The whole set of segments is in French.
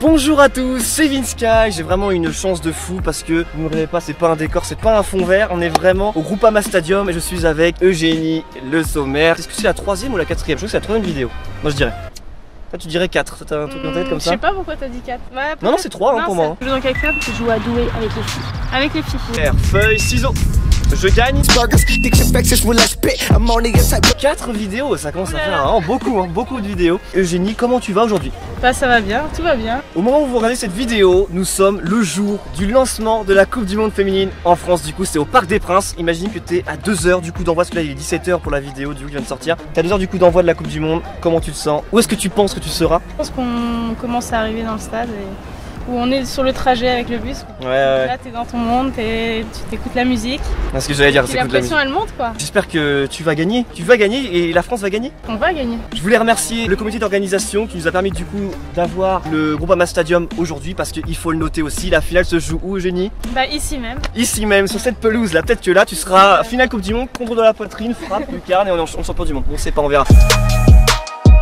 Bonjour à tous, c'est Vinsky. J'ai vraiment une chance de fou parce que vous ne rêvez pas, c'est pas un décor, c'est pas un fond vert. On est vraiment au Groupama Stadium et je suis avec Eugénie Le Sommer. Est-ce que c'est la troisième ou la quatrième? Je crois que c'est la troisième vidéo. Moi je dirais. Toi tu dirais 4, t'as un truc en tête comme ça? Je sais pas pourquoi t'as dit 4. Ouais, non, c'est 3 hein, pour moi. Je joue dans quel club? Je joue à Douai avec les filles. Avec les filles. Pierre, feuille, ciseaux. Je gagne. 4 vidéos, ça commence à faire hein, beaucoup de vidéos. Eugénie, comment tu vas aujourd'hui? Bah ça va bien, tout va bien. Au moment où vous regardez cette vidéo, nous sommes le jour du lancement de la Coupe du Monde féminine en France. Du coup c'est au Parc des Princes. Imagine que t'es à 2h du coup d'envoi, parce que là il est 17h pour la vidéo du coup qui vient de sortir. T'es à 2h du coup d'envoi de la Coupe du Monde, comment tu te sens? Où est-ce que tu penses que tu seras? Je pense qu'on commence à arriver dans le stade et où on est sur le trajet avec le bus. Ouais. Là t'es dans ton monde, tu t'écoutes la musique. C'est ce que j'allais dire, c'est la pression elle monte quoi. J'espère que tu vas gagner. Tu vas gagner et la France va gagner. On va gagner. Je voulais remercier le comité d'organisation qui nous a permis du coup d'avoir le Groupama Stadium aujourd'hui parce qu'il faut le noter aussi. La finale se joue où Eugénie? Bah ici même. Ici même, sur cette pelouse là. Peut-être que là tu seras finale Coupe du Monde, contrôle de la poitrine, frappe, lucarne et on est champion du monde. On sait pas, on verra.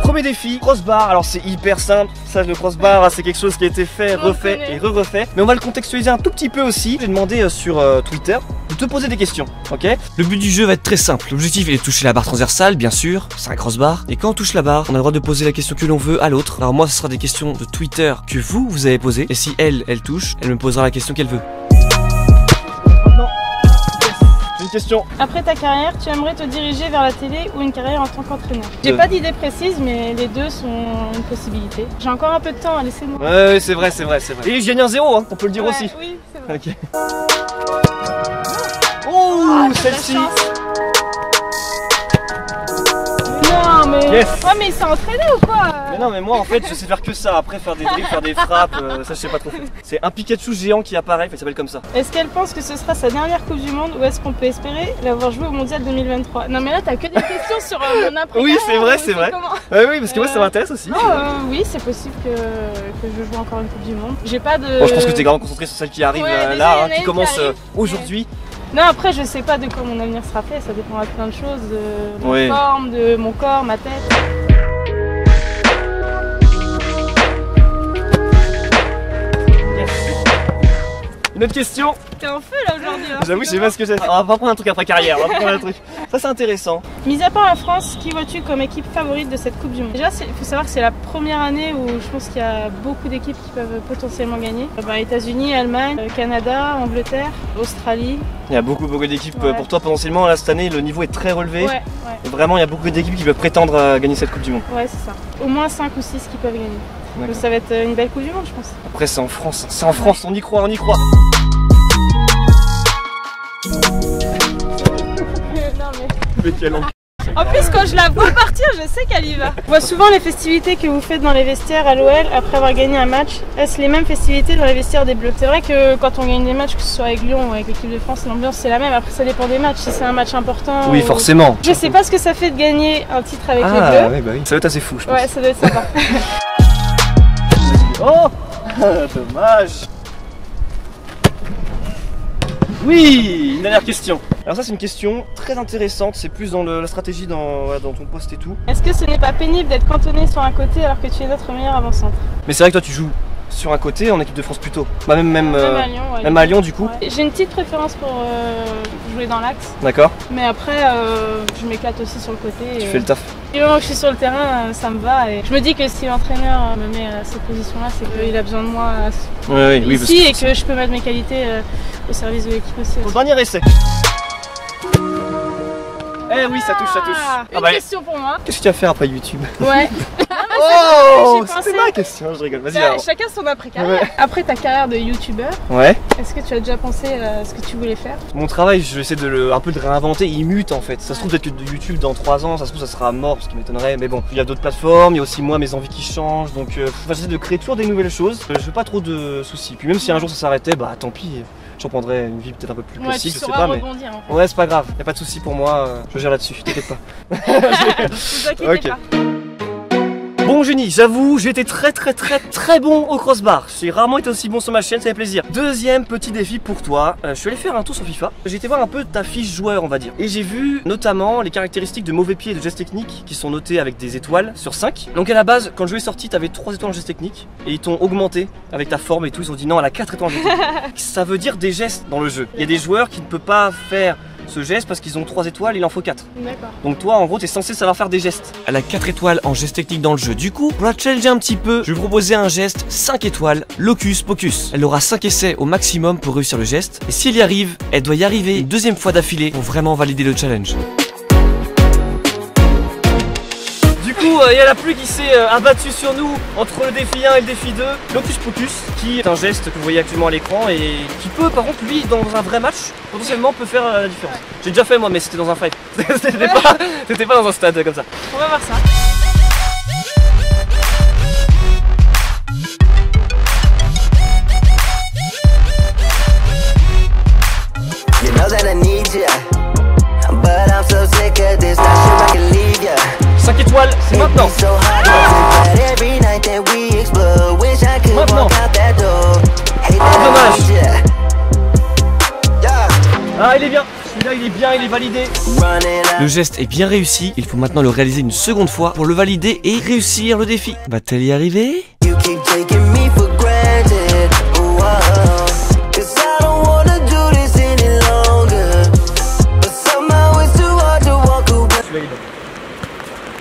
Premier défi, crossbar. Alors c'est hyper simple, ça le crossbar c'est quelque chose qui a été fait, refait et re-refait. Mais on va le contextualiser un tout petit peu aussi. J'ai demandé sur Twitter de te poser des questions, ok? Le but du jeu va être très simple. L'objectif est de toucher la barre transversale, bien sûr, c'est un crossbar. Et quand on touche la barre, on a le droit de poser la question que l'on veut à l'autre. Alors moi ce sera des questions de Twitter que vous avez posées. Et si elle touche, elle me posera la question qu'elle veut. Question. Après ta carrière, tu aimerais te diriger vers la télé ou une carrière en tant qu'entraîneur? J'ai pas d'idée précise, mais les deux sont une possibilité. J'ai encore un peu de temps, laissez-moi. Ouais, c'est vrai. Et je gagne un 0, hein, on peut le dire aussi. Oui, c'est vrai. Ok. Oh, celle-ci. Non, mais. Yes. Ouais, mais il s'est entraîné ou quoi? Mais non, mais moi en fait, je sais faire que ça. Après, faire des dribbles, faire des frappes, ça je sais pas trop faire. C'est un Pikachu géant qui apparaît, il s'appelle comme ça. Est-ce qu'elle pense que ce sera sa dernière Coupe du Monde ou est-ce qu'on peut espérer l'avoir joué au Mondial 2023? Non, mais là, t'as que des questions sur mon après. Oui, c'est vrai. Oui, parce que moi ça m'intéresse aussi. Oui, c'est possible que je joue encore une Coupe du Monde. J'ai pas de. Bon, je pense que t'es vraiment concentré sur celle qui arrive là, hein, qui commence aujourd'hui. Non, après je sais pas de quoi mon avenir sera fait, ça dépendra de plein de choses, de ma forme, de mon corps, ma tête. Yes. Une autre question. T'es en feu là aujourd'hui hein. J'avoue, je sais pas ce que c'est. On va prendre un truc après carrière, on va prendre un truc. Ça c'est intéressant. Mis à part la France, qui vois-tu comme équipe favorite de cette Coupe du Monde? Déjà, il faut savoir que c'est la première année où je pense qu'il y a beaucoup d'équipes qui peuvent potentiellement gagner. États-Unis, Allemagne, Canada, Angleterre, Australie. Il y a beaucoup d'équipes pour toi potentiellement. Là cette année, le niveau est très relevé. Ouais. Et vraiment, il y a beaucoup d'équipes qui peuvent prétendre à gagner cette Coupe du Monde. Ouais, c'est ça. Au moins 5 ou 6 qui peuvent gagner. Donc ça va être une belle Coupe du Monde, je pense. Après, c'est en France. C'est en France, on y croit. Non, mais quel en plus, quand je la vois partir, je sais qu'elle y va. On voit souvent les festivités que vous faites dans les vestiaires à l'OL après avoir gagné un match. Est-ce les mêmes festivités dans les vestiaires des Bleus? C'est vrai que quand on gagne des matchs, que ce soit avec Lyon ou avec l'équipe de France, l'ambiance c'est la même. Après, ça dépend des matchs. Si c'est un match important. Oui, forcément. Je sais pas ce que ça fait de gagner un titre avec les Bleus. Oui, bah oui. Ça doit être assez fou, je pense. Ouais, ça doit être sympa. Oh, dommage. Oui, une dernière question. Alors ça c'est une question très intéressante, c'est plus dans la stratégie dans ton poste et tout. Est-ce que ce n'est pas pénible d'être cantonné sur un côté alors que tu es notre meilleur avant-centre? Mais c'est vrai que toi tu joues sur un côté en équipe de France plutôt. Bah même à Lyon, même à Lyon du coup. Ouais. J'ai une petite préférence pour jouer dans l'axe. D'accord. Mais après je m'éclate aussi sur le côté. Tu fais le taf. Du moment que je suis sur le terrain, ça me va. Et je me dis que si l'entraîneur me met à cette position-là, c'est qu'il a besoin de moi ici et que je peux mettre mes qualités au service de l'équipe aussi. Ton dernier essai. Eh oui, ça touche. Une question pour moi. Qu'est-ce que tu vas faire après YouTube? Ouais. Oh, c'était ma question, je rigole. Vas-y. Chacun son après-carrière. Ouais. Après ta carrière de youtubeur, est-ce que tu as déjà pensé à ce que tu voulais faire? Mon travail, je vais essayer de un peu de réinventer, il mute en fait. Ça se trouve peut-être que de YouTube dans 3 ans, ça se trouve ça sera mort, ce qui m'étonnerait. Mais bon, il y a d'autres plateformes, il y a aussi moi mes envies qui changent. Donc j'essaie de créer toujours des nouvelles choses. Je veux pas trop de soucis. Puis même si un jour ça s'arrêtait, bah tant pis. J'en prendrais une vie peut-être un peu plus classique, je sais pas, mais... En fait. Ouais, c'est pas grave, y a pas de soucis pour moi, je gère là-dessus, t'inquiète pas. Vous inquiétez pas. Bon Eugénie, j'avoue, j'ai été très bon au crossbar. J'ai rarement été aussi bon sur ma chaîne, ça fait plaisir. Deuxième petit défi pour toi. Je suis allé faire un tour sur FIFA. J'ai été voir un peu ta fiche joueur, on va dire. Et j'ai vu notamment les caractéristiques de mauvais pied et de gestes techniques qui sont notées avec des étoiles sur 5. Donc à la base, quand le jeu est sorti, t'avais 3 étoiles en gestes techniques. Et ils t'ont augmenté avec ta forme et tout. Ils ont dit non, elle a 4 étoiles en gestes techniques. Ça veut dire des gestes dans le jeu. Il y a des joueurs qui ne peuvent pas faire ce geste parce qu'ils ont 3 étoiles, il en faut 4. D'accord. Donc toi en gros t'es censé savoir faire des gestes. Elle a 4 étoiles en geste technique dans le jeu. Du coup, pour la challenger un petit peu, je vais vous proposer un geste 5 étoiles, locus pocus. Elle aura 5 essais au maximum pour réussir le geste. Et si elle y arrive, elle doit y arriver une deuxième fois d'affilée pour vraiment valider le challenge. Du coup, il y a la pluie qui s'est abattue sur nous entre le défi 1 et le défi 2. Locus Pocus, qui est un geste que vous voyez actuellement à l'écran et qui peut, par contre, lui, dans un vrai match, potentiellement peut faire la différence. Ouais. J'ai déjà fait moi, mais c'était dans un fight. C'était pas dans un stade comme ça. On va voir ça. You know that I need ya, but I'm so sick of this. Not sure I can leave ya. 5 étoiles, c'est maintenant. Maintenant. Ah, dommage. Ah, il est bien. Celui-là, il est bien, il est validé. Le geste est bien réussi. Il faut maintenant le réaliser une seconde fois pour le valider et réussir le défi. Va-t-elle y arriver?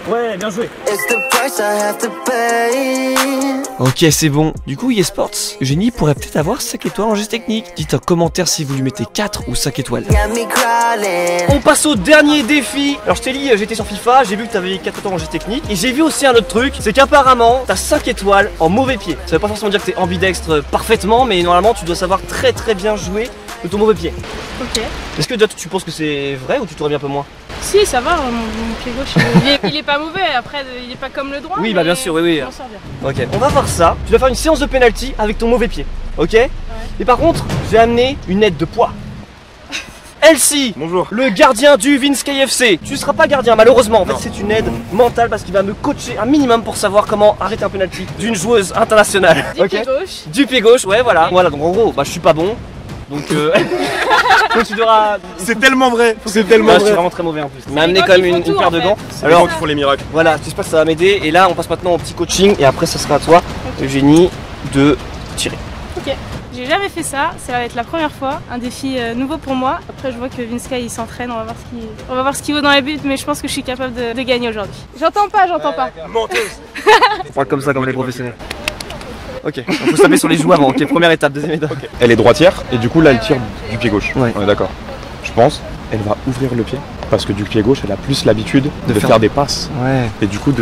Ouais, bien joué. Ok, c'est bon. Du coup, eSports, Eugénie pourrait peut-être avoir 5 étoiles en geste technique. Dites en commentaire si vous lui mettez 4 ou 5 étoiles. On passe au dernier défi. Alors je t'ai dit, j'étais sur FIFA, j'ai vu que t'avais 4 étoiles en geste technique. Et j'ai vu aussi un autre truc, c'est qu'apparemment, t'as 5 étoiles en mauvais pied. Ça veut pas forcément dire que t'es ambidextre parfaitement, mais normalement, tu dois savoir très bien jouer de ton mauvais pied. Ok. Est-ce que déjà tu penses que c'est vrai ou tu t'aurais bien un peu moins? Si, ça va, mon pied gauche, il est pas mauvais, après il est pas comme le droit. Oui, bah bien sûr, oui. On s'en bien. Ok, on va voir ça. Tu dois faire une séance de penalty avec ton mauvais pied, ok? Ouais. Et par contre, j'ai amené une aide de poids. Elsie, bonjour. Le gardien du Vinsky FC. Tu seras pas gardien malheureusement, en fait c'est une aide mentale parce qu'il va me coacher un minimum pour savoir comment arrêter un penalty d'une joueuse internationale. Du pied gauche. Du pied gauche, ouais voilà. Voilà, donc en gros, bah je suis pas bon. Donc tu devras... C'est tellement vrai. C'est tellement vrai. Je suis vraiment très mauvais en plus. Il m'a amené quand même une paire de gants. Alors ils font les miracles. Voilà, j'espère que ça va m'aider. Et là on passe maintenant au petit coaching. Et après ça sera à toi, Eugénie, de tirer. Ok. J'ai jamais fait ça, ça va être la première fois, un défi nouveau pour moi. Après je vois que Vinsky il s'entraîne, on va voir ce qu'il vaut dans les buts, mais je pense que je suis capable de gagner aujourd'hui. J'entends pas. Menteuse. On parle comme ça comme les professionnels. Ok, on faut se taper sur les joues avant, ok, première étape, deuxième étape. Okay. Elle est droitière et du coup là elle tire du pied gauche. Ouais. On est d'accord. Je pense elle va ouvrir le pied parce que du pied gauche elle a plus l'habitude de faire des passes. Ouais. Et du coup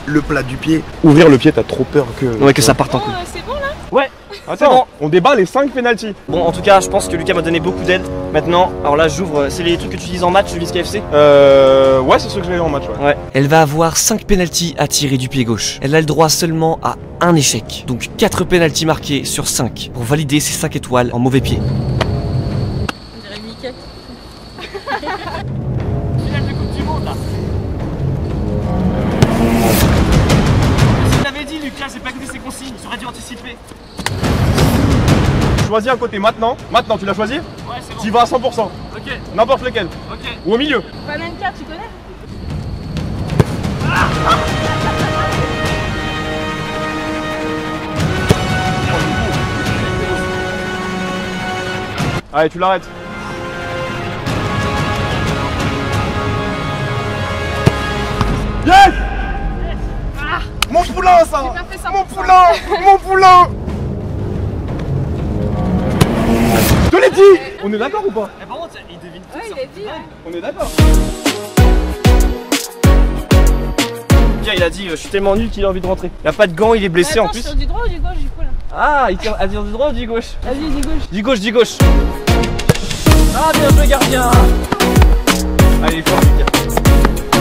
le plat du pied, ouvrir le pied t'as trop peur que... Ouais, que ça parte en couille. C'est bon là? Ouais. Attends, bon. On débat les 5 pénaltys. Bon, en tout cas, je pense que Lucas m'a donné beaucoup d'aide. Maintenant, alors là, j'ouvre. C'est les trucs que tu utilises en match, le Vinsky FC? Ouais, c'est ceux que j'ai en match. Ouais. Elle va avoir 5 pénaltys à tirer du pied gauche. Elle a le droit seulement à un échec. Donc 4 pénaltys marqués sur 5 pour valider ses 5 étoiles en mauvais pied. On dirait Mickey. Finale de Coupe du Monde là. Je t'avais dit, Lucas, j'ai pas écouté ses consignes. J'aurais dû anticiper. Choisis un côté maintenant. Maintenant, tu l'as choisi? Ouais, c'est bon. Tu vas à 100%. Ok. N'importe lequel. Ok. Ou au milieu. Panenka, tu connais? Allez, tu l'arrêtes. Yes! Ah, mon poulain, ça! J'ai pas fait ça mon pour poulain! Mon poulain! Je te l'ai dit! On est d'accord ou pas? Par contre, il devine tout. Ouais, il a dit. Ouais. On est d'accord. Il a dit, je suis tellement nul qu'il a envie de rentrer. Il a pas de gants, il est blessé en plus. Sur du droit ou du gauche du coup là? Ah, il tire à dire du droit ou du gauche? Vas-y, du gauche. Du gauche. Ah, bien joué, gardien. Allez, il est fort, Lucas.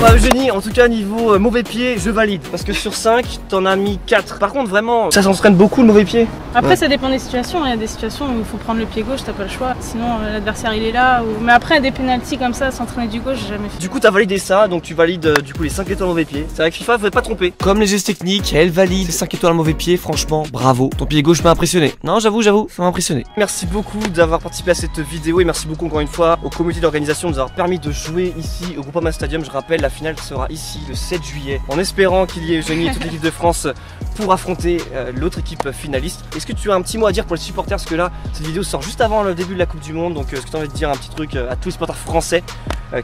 Bah, Eugénie, en tout cas, niveau mauvais pied, je valide. Parce que sur 5, t'en as mis 4. Par contre, vraiment, ça s'entraîne beaucoup le mauvais pied. Après ça dépend des situations, il y a des situations où il faut prendre le pied gauche, t'as pas le choix, sinon l'adversaire il est là. Mais après des pénaltys comme ça, s'entraîner du gauche, j'ai jamais fait. Du coup t'as validé ça, donc tu valides du coup les 5 étoiles mauvais pied. C'est vrai que FIFA ne pas tromper. Comme les gestes techniques, elle valide les 5 étoiles mauvais pied, franchement bravo. Ton pied gauche m'a impressionné. Non j'avoue, ça m'a impressionné. Merci beaucoup d'avoir participé à cette vidéo et merci beaucoup encore une fois au comité d'organisation de nous avoir permis de jouer ici au Groupama Stadium. Je rappelle, la finale sera ici le 7 juillet, en espérant qu'il y ait Eugénie et toute l'équipe de France pour affronter l'autre équipe finaliste. Est-ce que tu as un petit mot à dire pour les supporters, parce que là cette vidéo sort juste avant le début de la Coupe du Monde, donc est-ce que tu as envie de dire un petit truc à tous les supporters français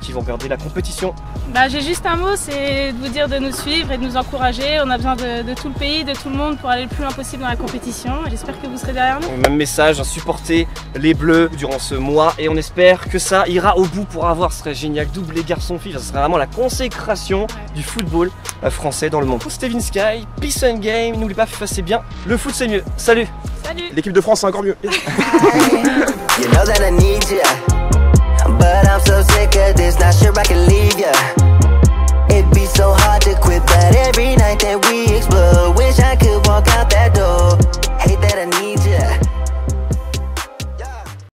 qui vont regarder la compétition? Bah j'ai juste un mot, c'est de vous dire de nous suivre et de nous encourager. On a besoin de tout le pays, de tout le monde pour aller le plus loin possible dans la compétition. J'espère que vous serez derrière nous. Même message, supportez les Bleus durant ce mois et on espère que ça ira au bout pour avoir, ce serait génial, doublé garçon-fille, ça serait vraiment la consécration du football français dans le monde. C'était Vinsky, peace and game, n'oublie pas, FIFA c'est bien, le foot c'est mieux. Salut. Salut. L'équipe de France c'est encore mieux. You know that I need you, but I'm so